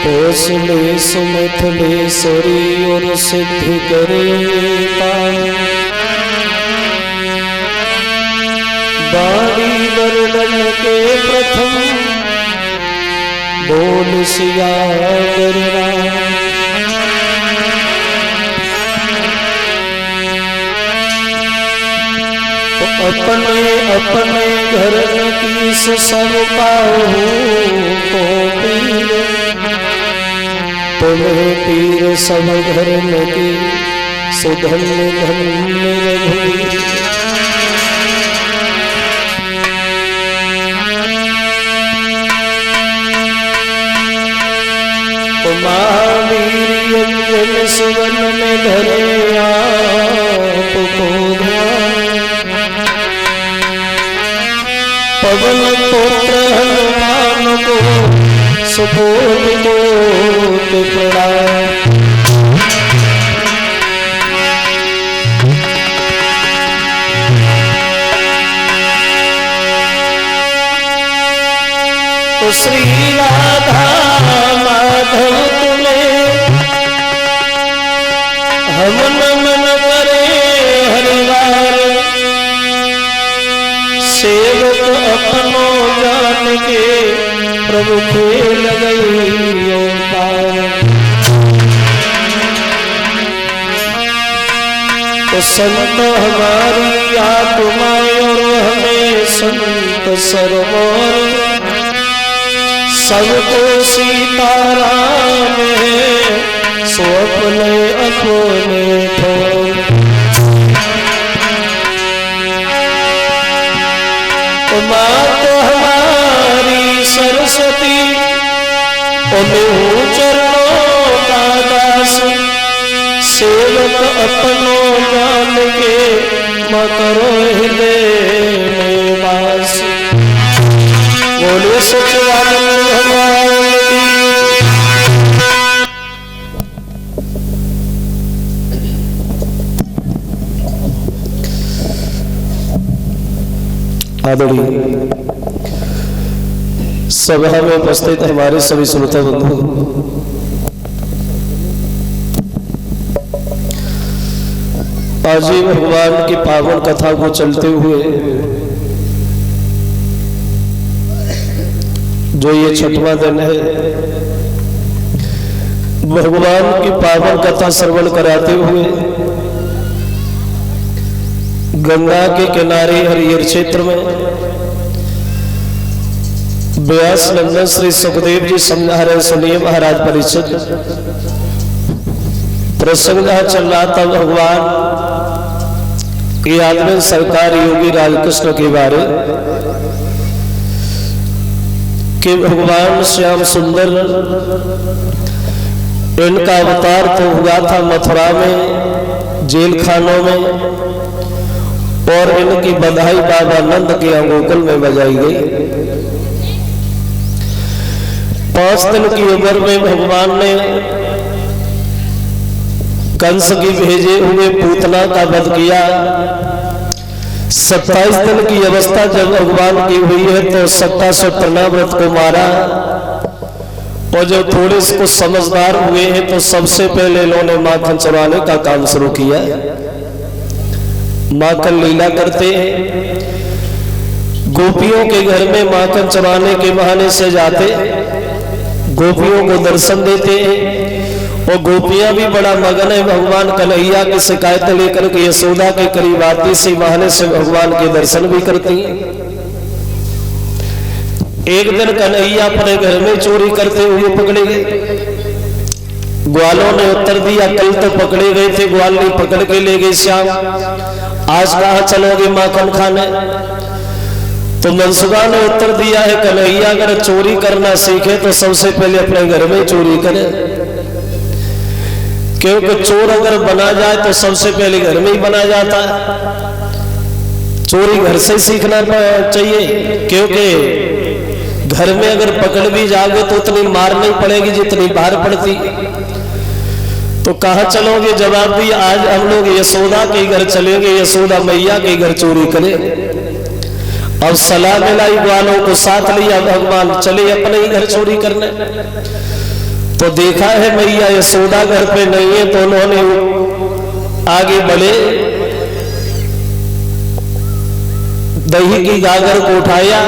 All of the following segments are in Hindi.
कौशले सुमिथिलेश्वरी और सिद्धि करे बारी वर्णन के प्रथम बोल सियावर राम। अपने अपने घर की सब पाहु को पीर, तुम्हें पीर सब घर की सुधन्य धन्य रघुवीर। महावीर अंजन सुवन में धरे आपको ध्यान, पवन पुत्र हनुमान को सुबोध कोट प्रणाम। तो श्री राधा माधव तुम्हें हम नमन करे हरिवार, सेवक अपनो जान के प्रभु खेल गई पार। तो संत हमारी आत्मा और हमें संत सरमोर, सबको सीताराम है सो अपने अपने ठोर। मात हमारी सरस्वती मैं चरणों का दास, सेवक अपनो जान के मां करो हृदय में वास। बोलिए सच्चिदानंद भगवान की। आदरणीय सभा में उपस्थित हमारे सभी श्रोता बंधु, आज ही भगवान की पावन कथा को चलते हुए जो ये छठवां दिन है, भगवान की पावन कथा श्रवण कराते हुए गंगा के किनारे हरिहर क्षेत्र में व्यास नंदन श्री सुखदेव जी समझा रहे। सुनिए महाराज परिषद प्रसंग जहां चल रहा था भगवान की आदमी सरकार योगी राजकृष्ण के बारे कि भगवान श्याम सुंदर इनका अवतार तो हुआ था मथुरा में जेल खानों में, और इनकी बधाई बाबा नंद के गोकुल में बजाई गई। 5 दिन की उम्र में भगवान ने कंस की भेजे हुए पूतना का वध किया। 27 दिन की अवस्था जब भगवान की हुई है तो 27 व्रत को मारा, और जब थोड़े को समझदार हुए हैं तो सबसे पहले इन्होंने माखन चुराने का काम शुरू किया। माखन लीला करते हैं, गोपियों के घर में माखन चुराने के बहाने से जाते, गोपियों को दर्शन देते हैं, और गोपियां भी बड़ा मगन है भगवान कन्हैया की शिकायत लेकर के यशोदा के करीब आती, इसी बहाने से भगवान के दर्शन भी करती हैं। एक दिन कन्हैया अपने घर में चोरी करते हुए पकड़े गए। ग्वालों ने उत्तर दिया, कल तो पकड़े गए थे, ग्वाल ने पकड़ के ले गए श्याम, आज कहाँ चलोगे माखन खाने? तो मनसुबा ने उत्तर दिया है, कन्हैया अगर चोरी करना सीखे तो सबसे पहले अपने घर में चोरी करे, क्योंकि चोर अगर बना जाए तो सबसे पहले घर में ही बना जाता है। चोरी घर से सीखना चाहिए, क्योंकि घर में अगर पकड़ भी जाओगे तो उतनी मार नहीं पड़ेगी जितनी बाहर पड़ती। तो कहाँ चलोगे? जवाब दिया, आज हम लोग यशोदा के घर चलेंगे, यशोदा मैया के घर चोरी करें। अब सलाह मिलाई, ग्वालों को साथ लिया, भगवान चले अपने ही घर चोरी करने। तो देखा है मैया यशोदा घर पे नहीं है, तो उन्होंने आगे बढ़े, दही की गागर को उठाया,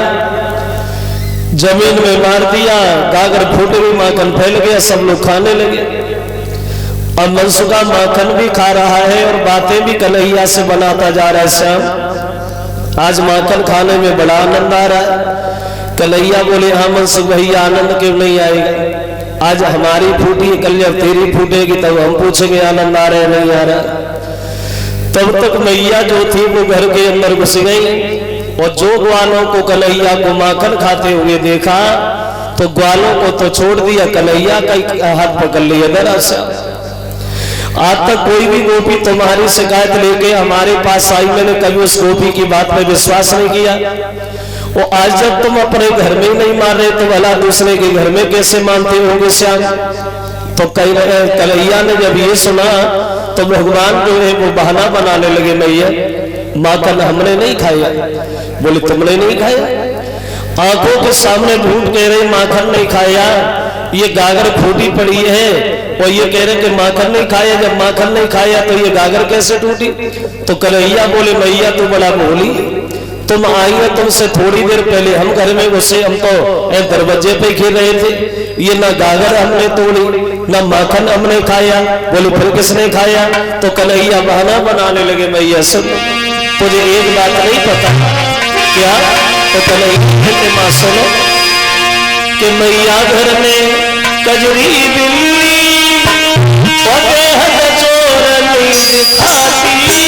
जमीन में मार दिया, गागर फूट गई, माखन फैल गया, सब लोग खाने लगे। और मनसुखा माखन भी खा रहा है और बातें भी कन्हैया से बनाता जा रहा है। श्याम आज माखन खाने में बड़ा आनंद आ रहा है। कन्हैया बोले हाँ मनसुख भैया, आनंद क्यों नहीं आएगा, आज हमारी फूटी, कल जब तेरी फूटेगी तब हम पूछेंगे आनंद आ रहा है नहीं आ रहा। तब तक मैया जो थी वो घर के अंदर घुस गई और जो ग्वालों को कन्हैया को माखन खाते हुए देखा तो ग्वालों को तो छोड़ दिया, कन्हैया का हाथ पकड़ लिया जरा सा। आज तक कोई भी गोपी तुम्हारी शिकायत लेके हमारे पास आई, मैंने कभी उस गोपी की बात पे विश्वास नहीं किया। और आज जब तुम अपने घर में नहीं मान रहे तो भला दूसरे के घर में कैसे मानते होंगे श्याम। तो कन्हैया ने जब ये सुना तो भगवान जो है वो बहाना बनाने लगे, मैया माखन हमने नहीं खाया। बोले तुमने नहीं खाया, आंखों के सामने ढूंढ कह रहे माखन नहीं खाया, ये गागर फूटी पड़ी है और ये कह रहे कि माखन नहीं खाया। जब माखन नहीं खाया तो ये गागर कैसे टूटी। तो कन्हैया बोले मैया तू बड़ा भोली, तुम आई हो, तुमसे थोड़ी देर पहले हम घर में घुसे, हम तो दरवाजे पे खेल रहे थे, ये ना गागर हमने तोड़ी ना माखन हमने खाया। बोले फिर किसने खाया। तो कन्हैया बहाना बनाने लगे, मैया सुन तुझे एक बात नहीं पता क्या। तो कन्हैया माँ सुनो कि मैया घर में कजरी बिल्ली और बेहद चोरनी दिखाती है।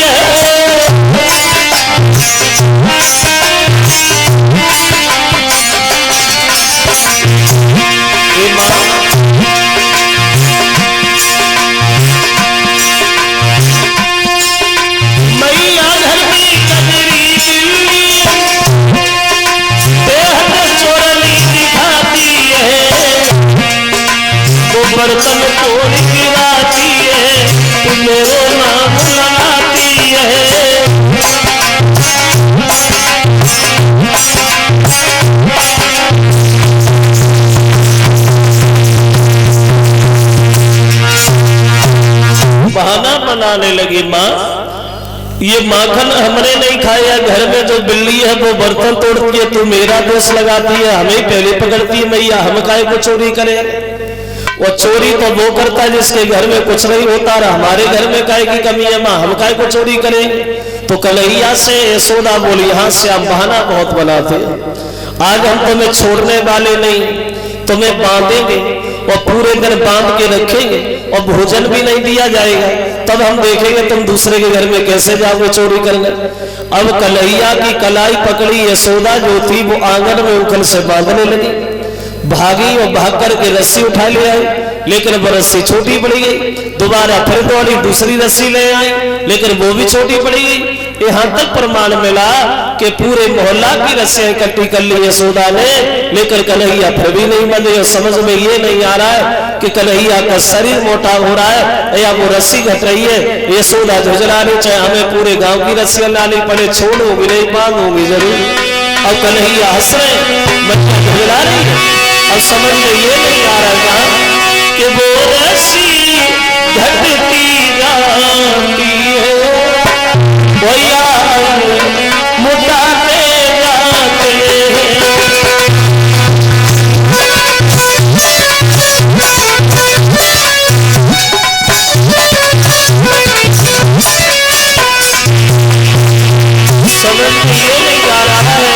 बर्तन तोड़ गिराती है, तू मेरो नाम लगाती है। बहाना बनाने लगी माँ, ये माखन हमने नहीं खाया, घर में जो बिल्ली है वो बर्तन तोड़ती है, तू मेरा दोष लगाती है, हमें पहले पकड़ती है। मैया हम काहे को चोरी करें। वो चोरी तो वो करता है जिसके घर में कुछ नहीं होता, हमारे घर में काहे की कमी है माँ, हम काहे को चोरी करें। तो कन्हैया से यशोदा बोली हाँ श्याम बहाना बहुत बनाते, आज हम तुम्हें छोड़ने वाले नहीं, तुम्हें बांधेंगे और पूरे दिन बांध के रखेंगे और भोजन भी नहीं दिया जाएगा, तब हम देखेंगे तुम दूसरे के घर में कैसे जाओगे चोरी करने। अब कन्हैया की कलाई पकड़ी यशोदा जो थी वो आंगन में उखल से बांधने लगी, भागी और भाग करके रस्सी उठा ले आई, लेकिन वो रस्सी छोटी पड़ गई। दोबारा फिर दौड़ी दूसरी रस्सी ले आई, लेकिन वो भी छोटी पड़ गई। यहाँ तक प्रमाण मिला कि पूरे मोहल्ला की रस्सियां इकट्ठी कर ली यशोदा ने, लेकिन कन्हैया फिर भी नहीं बंधे। समझ में ये नहीं आ रहा है कि कन्हैया का शरीर मोटा हो रहा है या वो रस्सी घट रही है। यशोदा झुझला रही, चाहे हमें पूरे गांव की रस्सियां लानी पड़े, छोड़ूंगी नहीं, बांधूंगी जरूर। और कन्हैया हंस रहे, बच्चा झुझला रही है। और समझ में ये नहीं आ रहा कि वो रस्सी घटती जाती है, वो यार मुटाते जाते हैं। समझ में ये नहीं आ रहा है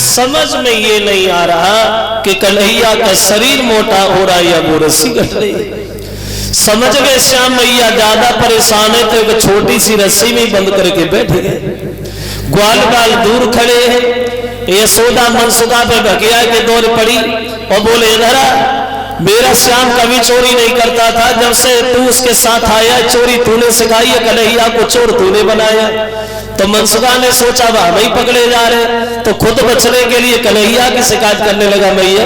समझ में ये नहीं आ रहा कि कन्हैया का शरीर मोटा हो रहा है या वो रस्सी घट रही है। समझ गए श्याम मैया ज्यादा परेशान है तो एक छोटी सी रस्सी में बंद करके बैठ गए। ग्वाल बाल दूर खड़े हैं। यशोदा मनसुखा पे भकिया के दौड़ पड़ी और बोले इधर मेरा श्याम कभी चोरी नहीं करता था, जब से तू उसके साथ आया चोरी तूने सिखाई है, कन्हैया को चोर तूने बनाया। तो मनसुखा ने सोचा वह हमें ही पकड़े जा रहे, तो खुद बचने के लिए कन्हैया की शिकायत करने लगा, मैया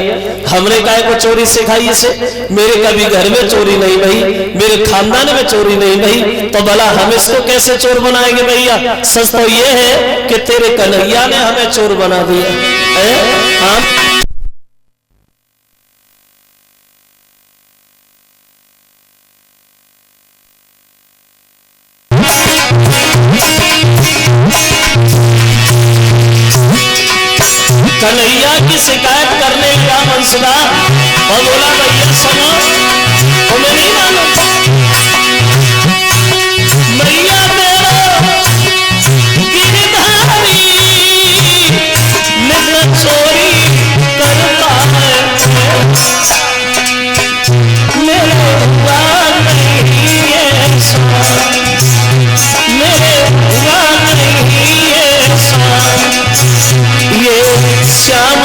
हमने काहे को चोरी सिखाई इसे, मेरे कभी घर में चोरी नहीं भई, मेरे खानदान में चोरी नहीं भई, तो भला हम इसको कैसे चोर बनाएंगे भैया। सच तो ये है कि तेरे कन्हैया ने हमें चोर बना दिया। कन्हैया की शिकायत करने का मनसुखा और बोला भैया सुनो, तुम्हें नहीं मालूम मैया मेरा गिरधारी नित चोरी करता है, मेरे हुआ नहीं ऐसा, मेरे हुआ नहीं ऐसा, ये श्याम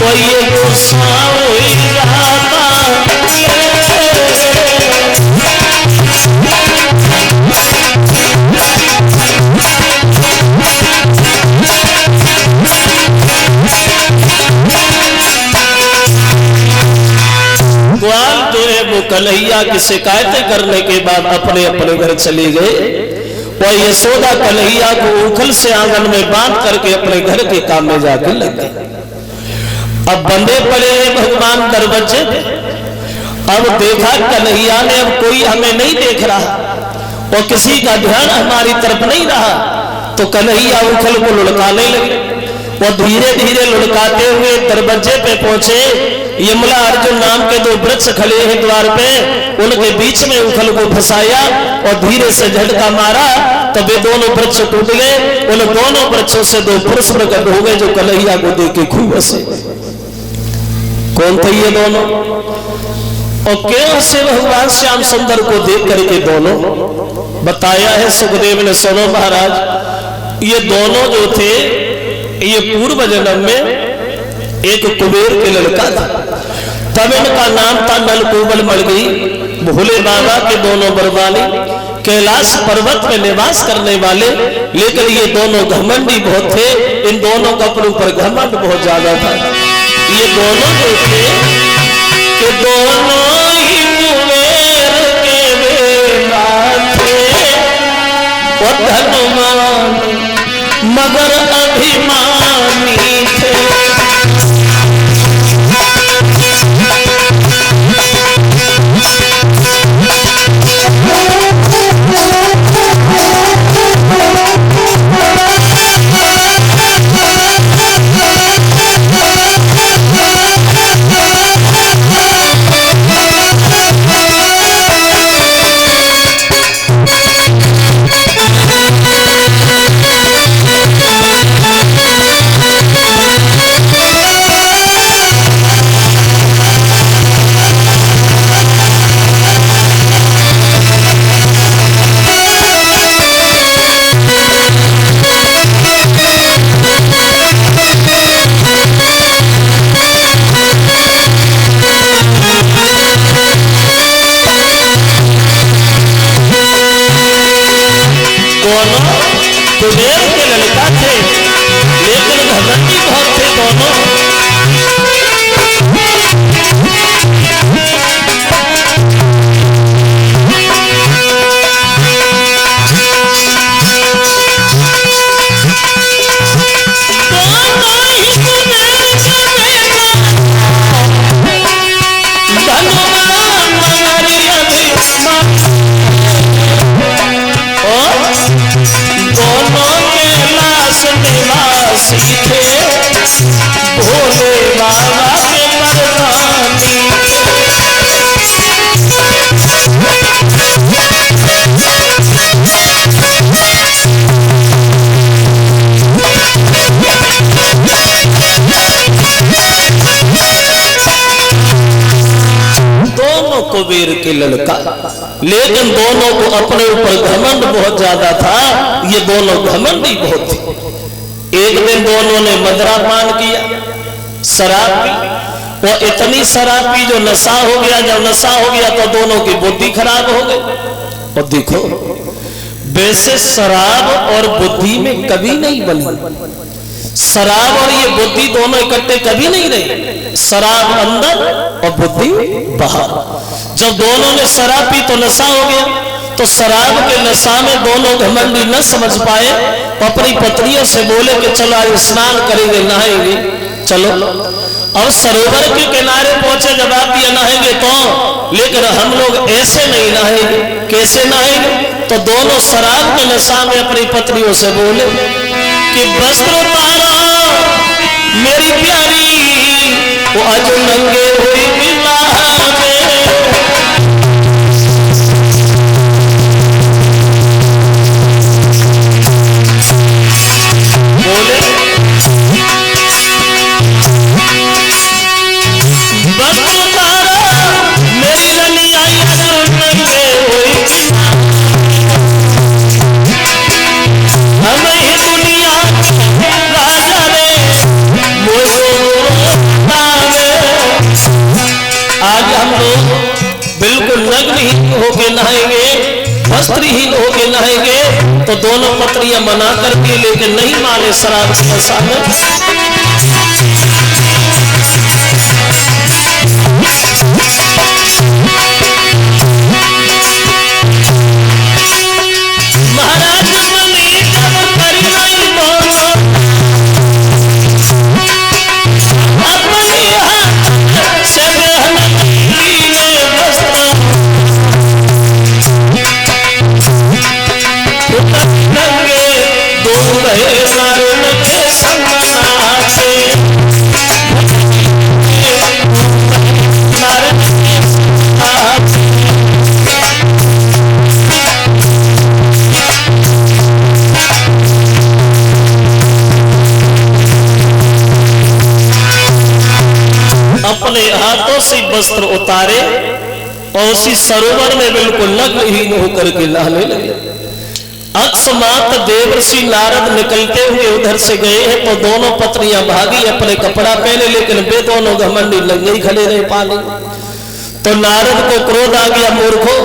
तो ये गुस्सा हुई जाता ग्वाल जो है वो कन्हैया की शिकायतें करने के बाद अपने अपने घर चले गए और यशोदा कन्हैया को उखल से आंगन में बांध करके अपने घर के काम में जाकर लग गए। अब बंदे पड़े हैं भगवान दरवाजे पे। अब देखा कन्हैया ने अब कोई हमें नहीं देख रहा और किसी का ध्यान हमारी तरफ नहीं रहा, तो कन्हैया उखल को लुढ़काने लगे और धीरे धीरे लुढ़काते हुए दरवाजे पे पहुंचे। यमला अर्जुन नाम के दो वृक्ष खड़े हैं द्वार पे, उनके बीच में उखल को फंसाया और धीरे से झटका मारा तो वे दोनों वृक्ष टूट गए। उन दोनों वृक्षों से दो पुरुष प्रकट हो गए जो कन्हैया को देख के खूब हंसे। कौन थे ये दोनों और क्यों से भगवान श्याम सुंदर को देख करके दोनों बताया है सुखदेव ने। सुनो महाराज, ये दोनों जो थे ये पूर्व जन्म में एक कुबेर के लड़का था, तब इनका नाम था नलकूबल मलगी। भोले बाबा के दोनों बरबानी कैलाश पर्वत में निवास करने वाले, लेकिन ये दोनों घमंडी बहुत थे। इन दोनों का अपने ऊपर घमंड बहुत ज्यादा था। ये दोनों जो थे कि दोनों ही कुबेर के बेटा थे और धनवान मगर अभिमानी थे। भोले बाबा के मर्दानी दोनों को वीर के लड़का, लेकिन दोनों को अपने ऊपर घमंड बहुत ज्यादा था। ये दोनों घमंडी बहुत थे। एक दिन दोनों ने मदरा पान किया, शराब पी, और इतनी शराब पी जो नशा हो गया। जब नशा हो गया तो दोनों की बुद्धि खराब हो गई। और देखो, वैसे शराब और बुद्धि में कभी नहीं बनी। शराब और ये बुद्धि दोनों इकट्ठे कभी नहीं रहे। शराब अंदर और बुद्धि बाहर। जब दोनों ने शराब पी तो नशा हो गया। तो शराब के नशा में दोनों घमंडी न समझ पाए, अपनी पत्नियों से बोले कि चलो आज स्नान करेंगे, नहाएंगे, चलो। अब सरोवर के किनारे पहुंचे, जवाब दिया नहाएंगे तो, लेकिन हम लोग ऐसे नहीं नहाएंगे। कैसे नहाएंगे? तो दोनों शराब के नशा में अपनी पत्नियों से बोले कि वस्त्र उतारो मेरी प्यारी, वो आज नंगे हुई बोले वस्त्र उतारो मेरी रनिया, आज नंगे हुई हम ही दुनिया राजा रे आज हम लोग बिल्कुल नग्नहीन होके नहाएंगे, वस्त्रहीन होके नहाएंगे। तो दोनों पत्नियां मना करती, लेकिन नहीं माने शराब के नशा में। महाराज बनी जब करी नहीं बोलो अपनी हाथ से अपने हाथों से वस्त्र उतारे और उसी सरोवर में बिल्कुल नग्नहीन होकर के नहाने लगे। अकस्मात देवर्षि नारद निकलते हुए उधर से गए हैं तो दोनों पत्नियां भागी अपने कपड़ा पहने, लेकिन वे दोनों घमंडी नंगे ही खड़े रहे पानी। तो नारद को क्रोध आ गया, मूर्खो,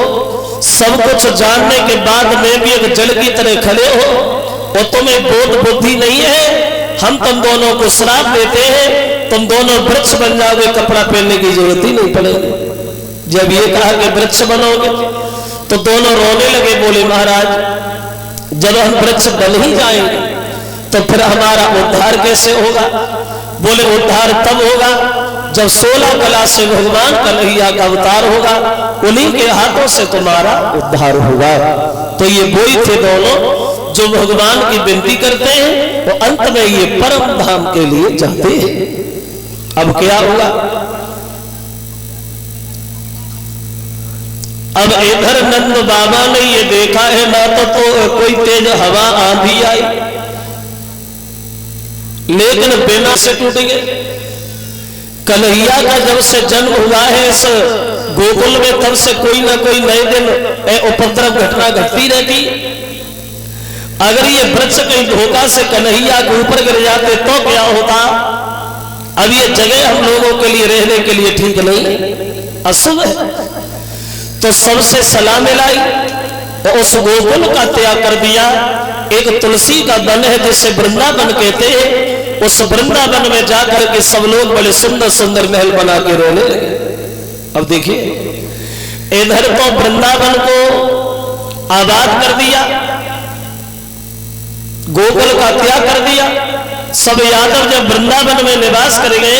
सब कुछ जानने के बाद में भी एक जल की तरह खड़े हो और तुम्हें बोध बुद्धि नहीं है। हम तुम दोनों को श्राप देते हैं, तुम दोनों वृक्ष बन जाओगे, कपड़ा पहनने की जरूरत ही नहीं पड़ेगी। जब ये कहा कि वृक्ष बनोगे तो दोनों रोने लगे, बोले महाराज जब हम वृक्ष बन ही जाएंगे तो फिर हमारा उद्धार कैसे होगा? बोले उद्धार तब होगा जब 16 कला से भगवान कन्हैया का अवतार होगा, उन्हीं के हाथों से तुम्हारा उद्धार होगा। तो ये वही थे दोनों जो भगवान की विनती करते हैं, वो अंत में ये परम धाम के लिए जाते हैं। अब क्या होगा? अब इधर नंद बाबा ने ये देखा है ना तो कोई तेज हवा आंधी आई, लेकिन बिना से टूट गए। कन्हैया का जब से जन्म हुआ है इस गोकुल में, तब से कोई ना कोई नए दिन उपद्रव घटना घटती रहती। अगर ये वृक्ष कहीं धोखा से कन्हैया के ऊपर गिर जाते तो क्या होता? अब ये जगह हम लोगों के लिए रहने के लिए ठीक नहीं, अशुभ है। तो सबसे सलाह मिलाई और उस गोकुल का त्याग कर दिया। एक तुलसी का वन है जिसे वृंदावन कहते हैं, उस वृंदावन में जाकर के सब लोग बड़े सुंदर सुंदर महल बना के रोने लगे। अब देखिए, इधर तो वृंदावन को आबाद कर दिया, गोकुल का त्याग कर दिया। सब यादव जब वृंदावन में निवास कर गए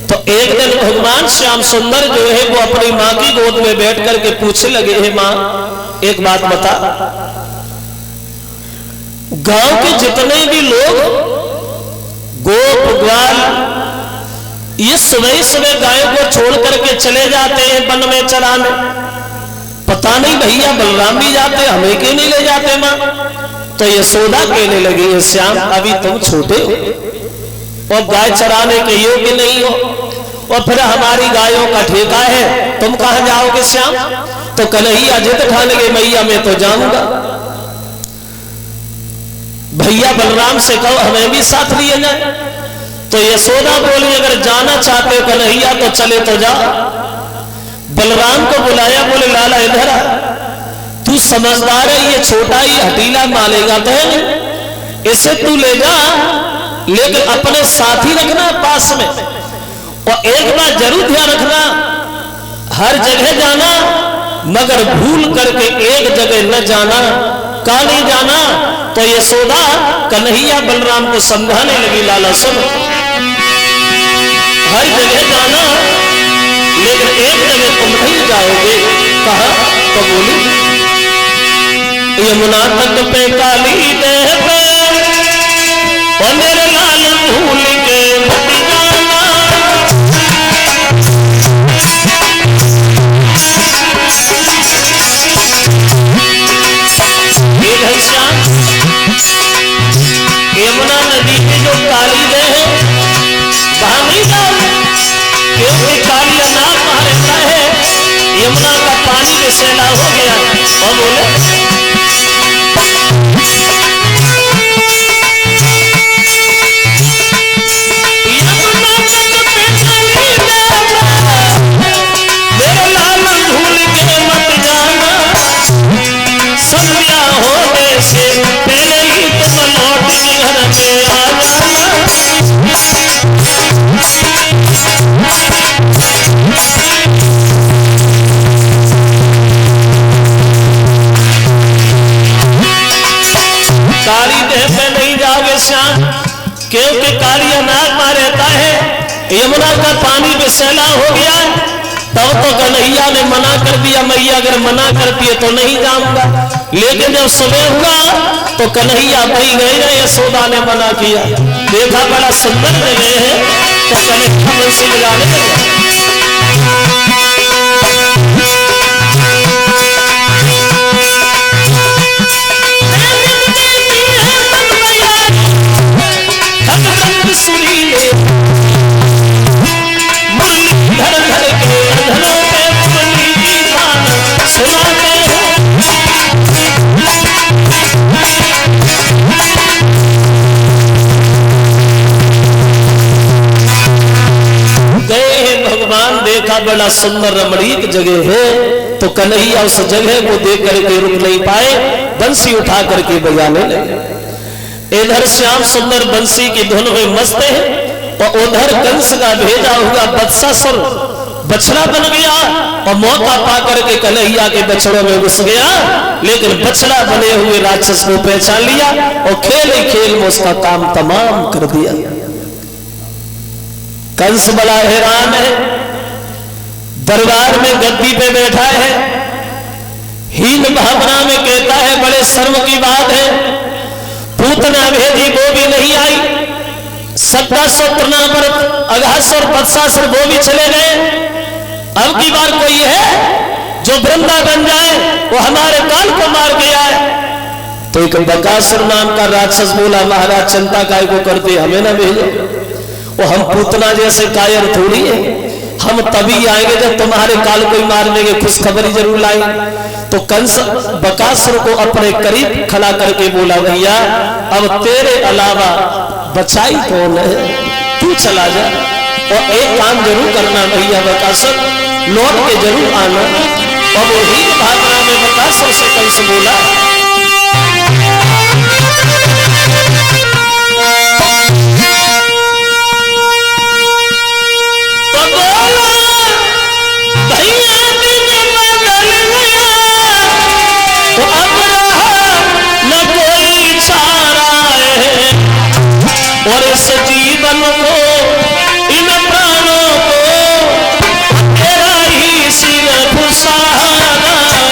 तो एक दिन भगवान श्याम सुंदर जो है वो अपनी माँ की गोद में बैठ करके पूछने लगे, हे माँ एक बात बता, गांव के जितने भी लोग गो ये सुबह सुबह गायों को छोड़ करके चले जाते हैं वन में चराने। पता नहीं भैया बलराम भी जाते, हमें क्यों नहीं ले जाते माँ? तो यशोदा कहने लगी, श्याम अभी तुम छोटे हो और गाय चराने के योग्य नहीं हो, और फिर हमारी गायों का ठेका है, तुम कहां जाओगे श्याम? तो कन्हैया जिद ठान गए, मैया मैं तो जाऊंगा। भैया बलराम से कहो हमें भी साथ लिए जाए। तो यशोदा बोली, अगर जाना चाहते हो कन्हैया तो चले तो जा। बलराम को बुलाया, बोले लाला इधर आ, तू समझदार है, ये छोटा ही हटीला मालेगा तो है नहीं, इसे तू ले जा, लेकिन अपने साथी रखना पास में। और एक बात जरूर ध्यान रखना, हर जगह जाना मगर भूल करके एक जगह न जाना। कहां नहीं जाना? तो यशोदा कन्हैया बलराम को समझाने लगी, लाला सुन, हर जगह जाना लेकिन एक जगह तुम नहीं जाओगे। कहा? तो बोली, यमुना तट पे काली देह पे और मेरे लाल भूल के मत जाना। ये घनश्याम यमुना नदी की जो काली देह है वहां नहीं जाओ, क्योंकि काली अनाथ वहां रहता है। यमुना का पानी विषैला हो गया। और बोले मेरे लाल भूल के मत जाना, संध्या होने से पहले ही तुम लौट घर में आ जाना। काली देह पे नहीं जाओगे श्याम, क्योंकि काली अनाथ में रहता है। यमुना का पानी विषैला हो गया। तब तो कन्हैया ने मना कर दिया, मैया अगर मना करती है तो नहीं जाऊंगा। लेकिन जब सुबह हुआ तो कन्हैया वही गए, यशोदा ने मना किया। देखा बड़ा सुंदर जगह है, तो कन्हैया बंसी बजाने लगे। घर घर के अधरों पे मुरली की तान सुनाते हैं। गए हैं भगवान, देखा बड़ा सुंदर रमणीक जगह है। तो कन्हैया उस जगह को देख करके रुक नहीं पाए, बंसी उठा करके बजाने लगे। इधर श्याम सुंदर बंसी की धुन में मस्त है, और उधर कंस का भेजा हुआ बत्सासुर बछड़ा बन गया और मौका पा करके कन्हैया के बछड़ों में घुस गया। लेकिन बछड़ा बने हुए राक्षस को पहचान लिया और खेल ही खेल में उसका काम तमाम कर दिया। कंस बड़ा हैरान है, दरबार में गद्दी पे बैठा है, हीन भावना में कहता है बड़े शर्म की बात है, पूतना भेजी वो भी नहीं आई, सत्तासुर तृणावर अघासुर बत्सासुर वो भी चले गए। अब की बार कोई है जो वृंदावन जाए, वो हमारे काल को मार गया है। तो एक बकासुर नाम का राक्षस बोला, महाराज चिंता काय को करते, हमें ना भेजो, वो हम पूतना जैसे कायर थोड़ी है, हम तभी आएंगे जब तुम्हारे काल को ही मार देंगे, खुशखबरी जरूर लाएंगे। तो कंस बकासुर को अपने करीब खड़ा करके बोला, भैया अब तेरे अलावा बचाई कौन है, तू चला जा और एक काम जरूर करना भैया बकासुर, लौट के जरूर आना। और वही भावना में बकासुर से कंस बोला, तो बोला भैया दिन बदल गया, तो अब रहा न कोई चारा है, और इस जीवन को इन प्राणों को तेरा ही सिर्फ सहारा है।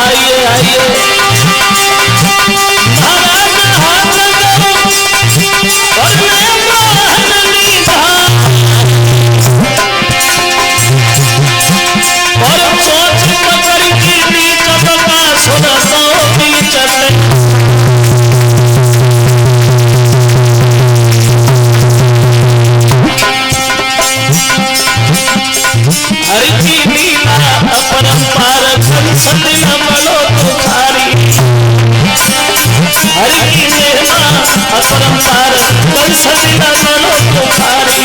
आइए आइए महाराज हाथ करो और मैं मोहन लीधा और सोच पकड़ की बीच बता सुना सो बीच हर की लीला अपरंपार कंस दिल मनो तुखारी हर की महिमा अपरंपार कंस दिल मनो तुखारी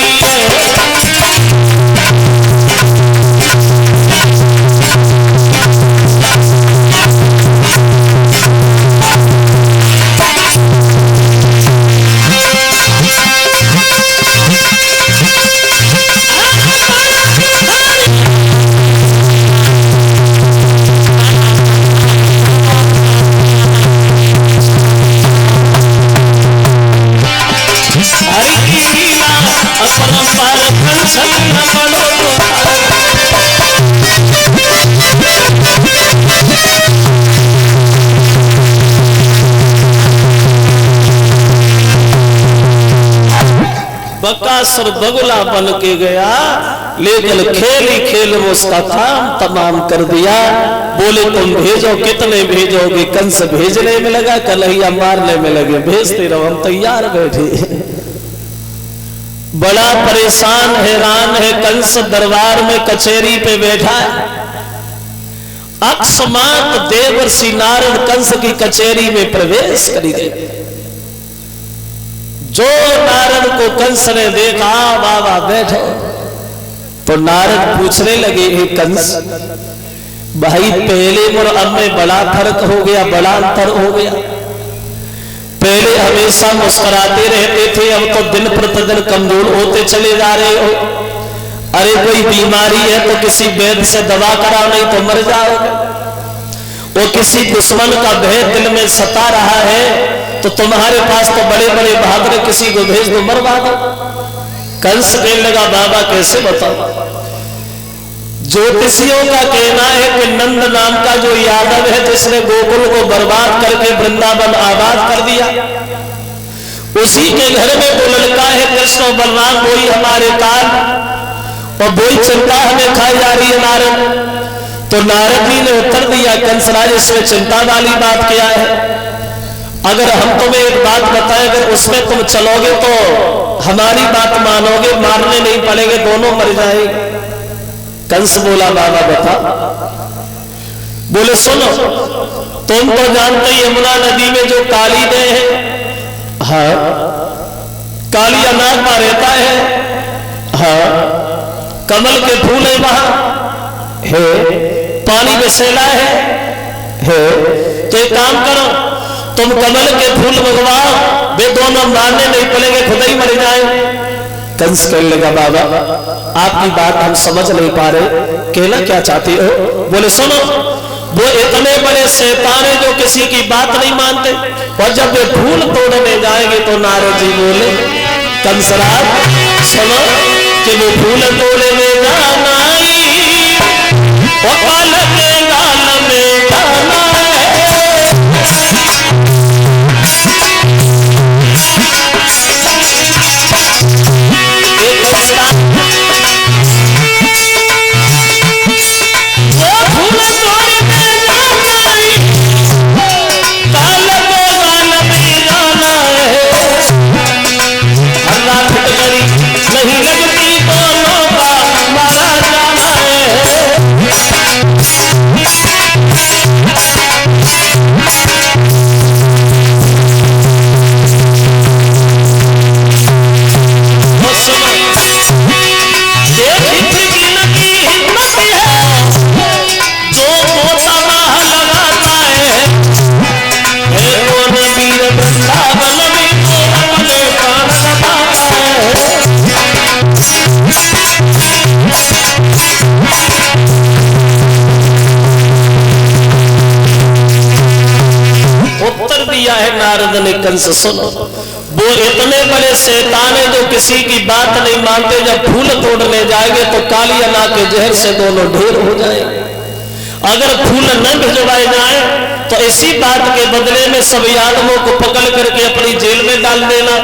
बकासुर बगुला बन के गया लेकिन खेल ही खेल में उसका काम तमाम कर दिया। बोले तुम भेजो, कितने भेजोगे? कंस भेजने में लगा, कन्हैया मारने में लगे। भेजते रहो, हम तैयार बैठे। बड़ा परेशान हैरान है कंस, दरबार में कचहरी पे बैठा है। अकस्मात देवर्षि नारद कंस की कचहरी में प्रवेश कर गए। जो नारद को कंस ने देखा, बाबा बैठो, तो नारद पूछने लगे, हे कंस भाई पहले और अब में बड़ा फर्क हो गया, बड़ा अंतर हो गया। पहले हमेशा मुस्कुराते रहते थे, अब तो दिन प्रतिदिन कमजोर होते चले जा रहे हो। अरे कोई बीमारी है तो किसी वैद्य से दवा कराओ, नहीं तो मर जाओगे। वो किसी दुश्मन का भय दिल में सता रहा है तो तुम्हारे पास तो बड़े बड़े बहादुर, किसी को भेज दो, मरवा दो। कंस कहने लगा, बाबा कैसे बताओ? ज्योतिषियों का कहना है कि नंद नाम का जो यादव है, जिसने गोकुल को बर्बाद करके वृंदावन आबाद कर दिया, उसी के घर में वो लड़का है कृष्ण और बलराम, वही हमारे काल और वही चिंता हमें खाई जा रही है नारद। तो नारद जी ने उत्तर दिया, कंसराज इसमें चिंता वाली बात क्या है? अगर हम तुम्हें एक बात बताएं, अगर उसमें तुम चलोगे तो हमारी बात मानोगे, मारने नहीं पड़ेंगे, दोनों मर जाएंगे। कंस बोला, बाबा बता। बोले सुनो, तुम तो जानते ही यमुना नदी में जो काली देह है, हाँ काली अनाग में रहता है, हाँ कमल के फूल है वहां है, पानी विषैला है। तो एक काम करो, तुम कमल के फूल मंगवाओ, वे दोनों मारने नहीं पड़ेंगे, खुद ही मर जाए। कंस कहने लगा, बाबा आपकी बात हम समझ नहीं पा रहे, कहना क्या चाहते हो? बोले सुनो, वो इतने बड़े शैतान है जो किसी की बात नहीं मानते, और जब वे फूल तोड़ने जाएंगे तो नारद जी बोले, कंसराज सुनो कि वो फूल तोड़ने जाना और काल के गाल में जाना नहीं लगती दोनों का मारा जाना है। नारद ने कंस सुनो, वो इतने बड़े शैतान है जो किसी की बात नहीं मानते, जब फूल तोड़ने जाएंगे तो काली अना के जहर से दोनों ढेर हो जाएंगे। अगर फूल न भिजवाए जाए तो इसी बात के बदले में सब आदमों को पकड़ करके अपनी जेल में डाल देना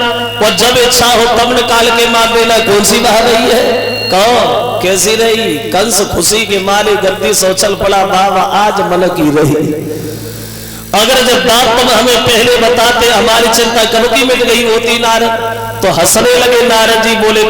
और जब इच्छा हो तब निकाल के मार देना। कौन सी बात रही है? कौन कैसी रही? कंस खुशी के मारे गद्दी सोचल पड़ा, बाबा आज मन की रही। अगर जब बात तुम हमें पहले बताते हमारी चिंता कब की मिट गई होती नारद। तो हंसने लगे नारद जी, बोले